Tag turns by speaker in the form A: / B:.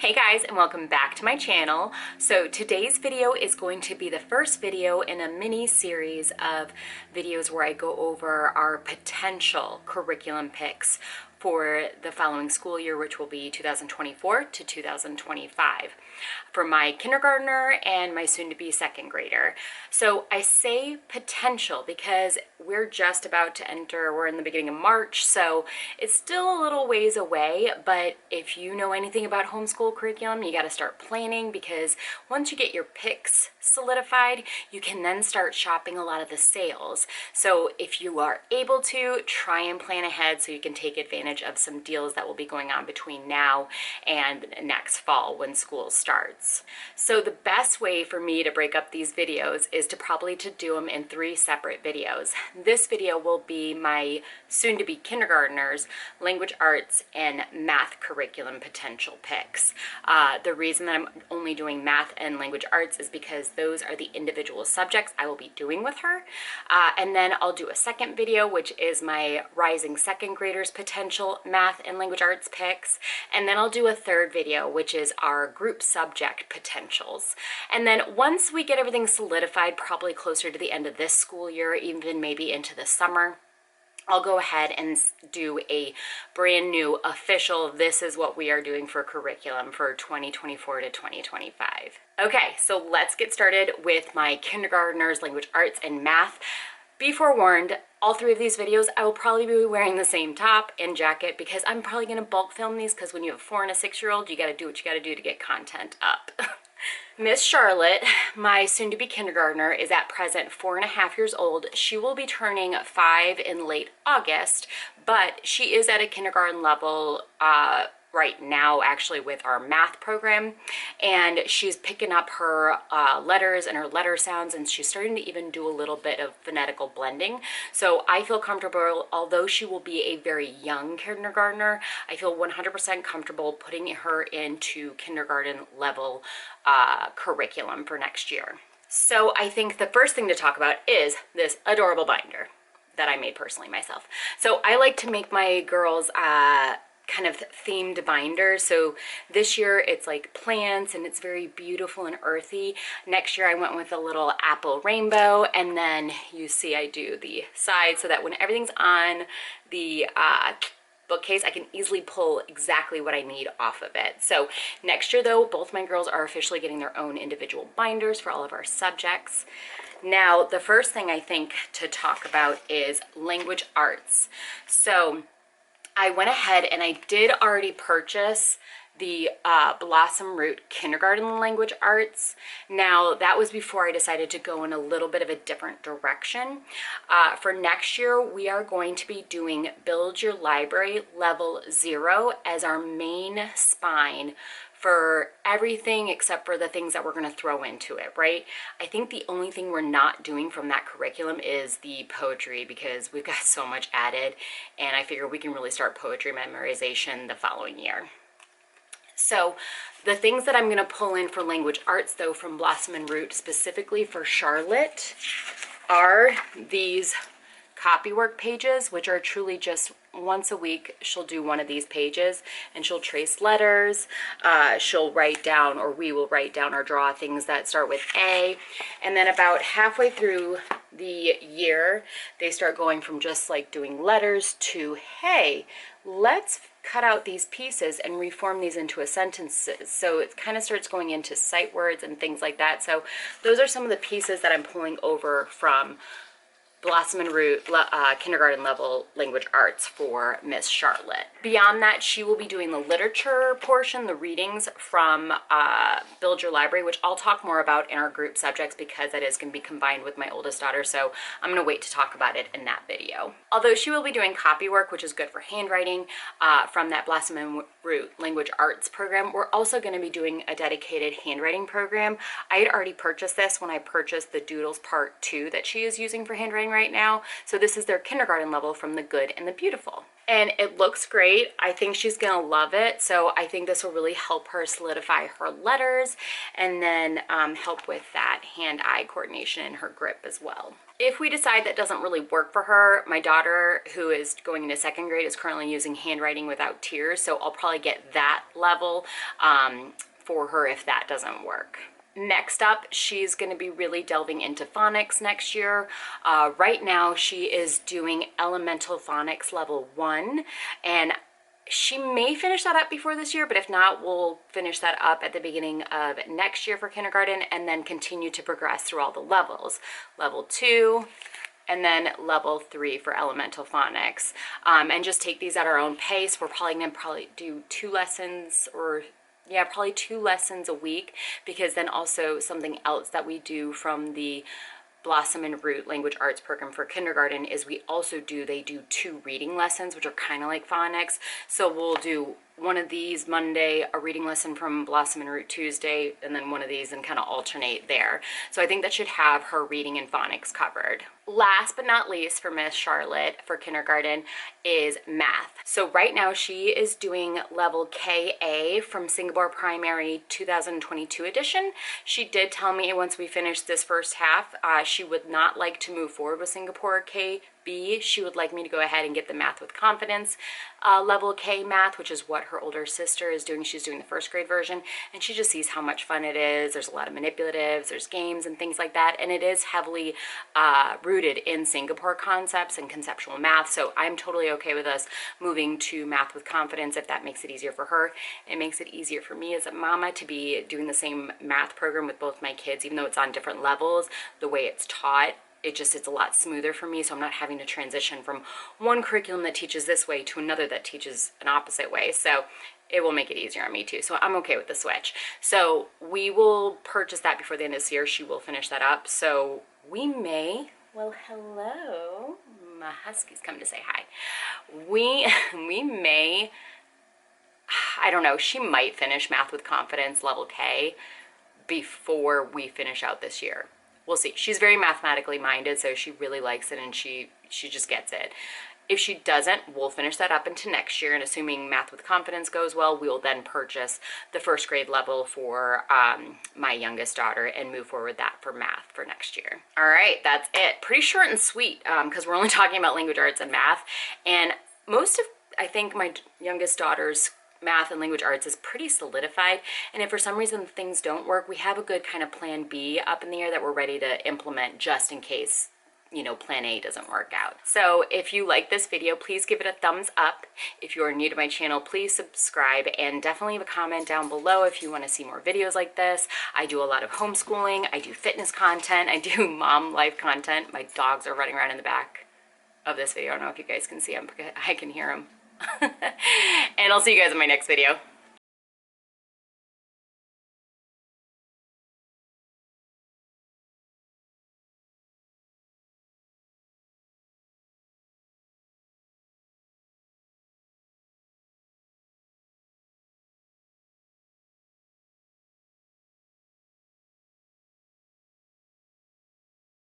A: Hey guys, and welcome back to my channel. So today's video is going to be the first video in a mini series of videos where I go over our potential curriculum picks for the following school year, which will be 2024 to 2025 for my kindergartner and my soon-to-be second grader. So I say potential because we're just about to enter, we're in the beginning of March, so it's still a little ways away, but if you know anything about homeschool curriculum, you got to start planning, because once you get your picks solidified, you can then start shopping a lot of the sales. So if you are able to, try and plan ahead so you can take advantage of some deals that will be going on between now and next fall when school starts. So the best way for me to break up these videos is to probably do them in 3 separate videos. This video will be my soon-to-be kindergartners, language arts, and math curriculum potential picks. The reason that I'm only doing math and language arts is because those are the individual subjects I will be doing with her. And then I'll do a second video, which is my rising second graders potential math and language arts picks. And then I'll do a third video, which is our group subject potentials. And then once we get everything solidified, probably closer to the end of this school year, even maybe into the summer, I'll go ahead and do a brand new official, this is what we are doing for curriculum for 2024 to 2025. Okay, so let's get started with my kindergartners, language arts, and math. Be forewarned, all 3 of these videos, I will probably be wearing the same top and jacket because I'm probably going to bulk film these, because when you have a 4- and a 6-year-old, you got to do what you got to do to get content up. Miss Charlotte, my soon-to-be kindergartner, is at present 4.5 years old. She will be turning 5 in late August, but she is at a kindergarten level right now, actually, with our math program, and she's picking up her letters and her letter sounds, and she's starting to even do a little bit of phonetical blending. So I feel comfortable, although she will be a very young kindergartner, I feel 100% comfortable putting her into kindergarten level curriculum for next year. So I think the first thing to talk about is this adorable binder that I made personally myself. So I like to make my girls kind of themed binders. So this year it's like plants and it's very beautiful and earthy. Next year I went with a little apple rainbow, and then you see I do the side so that when everything's on the bookcase, I can easily pull exactly what I need off of it. So next year though, both my girls are officially getting their own individual binders for all of our subjects. Now, the first thing I think to talk about is language arts. So I went ahead and I did already purchase the Blossom Root Kindergarten Language Arts. Now, that was before I decided to go in a little bit of a different direction. For next year, we are going to be doing Build Your Library Level 0 as our main spine for everything except for the things that we're going to throw into it, right? I think the only thing we're not doing from that curriculum is the poetry, because we've got so much added, and I figure we can really start poetry memorization the following year. So the things that I'm going to pull in for language arts, though, from Blossom and Root specifically for Charlotte are these copywork pages, which are truly just once a week she'll do one of these pages and she'll trace letters, she'll write down, or we will write down or draw things that start with A, and then about halfway through the year they start going from just like doing letters to, hey, let's cut out these pieces and reform these into sentences. So it kind of starts going into sight words and things like that. So those are some of the pieces that I'm pulling over from Blossom and Root kindergarten level language arts for Miss Charlotte. Beyond that, she will be doing the literature portion, the readings from Build Your Library, which I'll talk more about in our group subjects because that is going to be combined with my oldest daughter, so I'm going to wait to talk about it in that video. Although she will be doing copy work, which is good for handwriting, from that Blossom and Root language arts program, we're also going to be doing a dedicated handwriting program. I had already purchased this when I purchased the Doodles Part 2 that she is using for handwriting right now. So this is their kindergarten level from the Good and the Beautiful. And it looks great. I think she's gonna love it. So I think this will really help her solidify her letters and then help with that hand-eye coordination and her grip as well. If we decide that doesn't really work for her, my daughter, who is going into 2nd grade, is currently using handwriting without tears, so I'll probably get that level for her if that doesn't work. Next up, she's going to be really delving into phonics next year. Right now, she is doing elemental phonics level 1, and she may finish that up before this year, but if not, we'll finish that up at the beginning of next year for kindergarten and then continue to progress through all the levels. Level 2, and then level 3 for elemental phonics. And just take these at our own pace. We're probably going to do 2 lessons, or yeah, probably 2 lessons a week, because then also something else that we do from the Blossom and Root Language Arts program for kindergarten is they do 2 reading lessons, which are kind of like phonics. So we'll do one of these Monday, a reading lesson from Blossom and Root Tuesday, and then one of these, and kind of alternate there. So I think that should have her reading and phonics covered. Last but not least for Miss Charlotte for kindergarten is math. So right now she is doing level KA from Singapore Primary 2022 edition. She did tell me once we finish this first half, she would not like to move forward with Singapore KB. She would like me to go ahead and get the Math with Confidence level K math, which is what her older sister is doing. She's doing the 1st grade version, and she just sees how much fun it is. There's a lot of manipulatives, there's games and things like that, and it is heavily rooted in Singapore concepts and conceptual math. So I'm totally okay with us moving to Math with Confidence if that makes it easier for her. It makes it easier for me as a mama to be doing the same math program with both my kids, even though it's on different levels. The way it's taught, it's a lot smoother for me, so I'm not having to transition from one curriculum that teaches this way to another that teaches an opposite way. So it will make it easier on me too. So I'm okay with the switch. So we will purchase that before the end of this year. She will finish that up. So we may, well, hello, my husky's coming to say hi. We may, I don't know, she might finish Math with Confidence level K before we finish out this year. We'll see. She's very mathematically minded, so she really likes it, and she just gets it. If she doesn't, we'll finish that up into next year, and assuming Math with Confidence goes well, we'll then purchase the 1st grade level for my youngest daughter and move forward that for math for next year. All right, that's it. Pretty short and sweet, because we're only talking about language arts and math, and I think my youngest daughter's math and language arts is pretty solidified, and if for some reason things don't work, we have a good kind of plan B up in the air that we're ready to implement just in case, you know, plan A doesn't work out. So if you like this video, please give it a thumbs up. If you are new to my channel, please subscribe, and definitely leave a comment down below if you want to see more videos like this. I do a lot of homeschooling, I do fitness content, I do mom life content. My dogs are running around in the back of this video. I don't know if you guys can see them, because I can hear them. And I'll see you guys in my next video.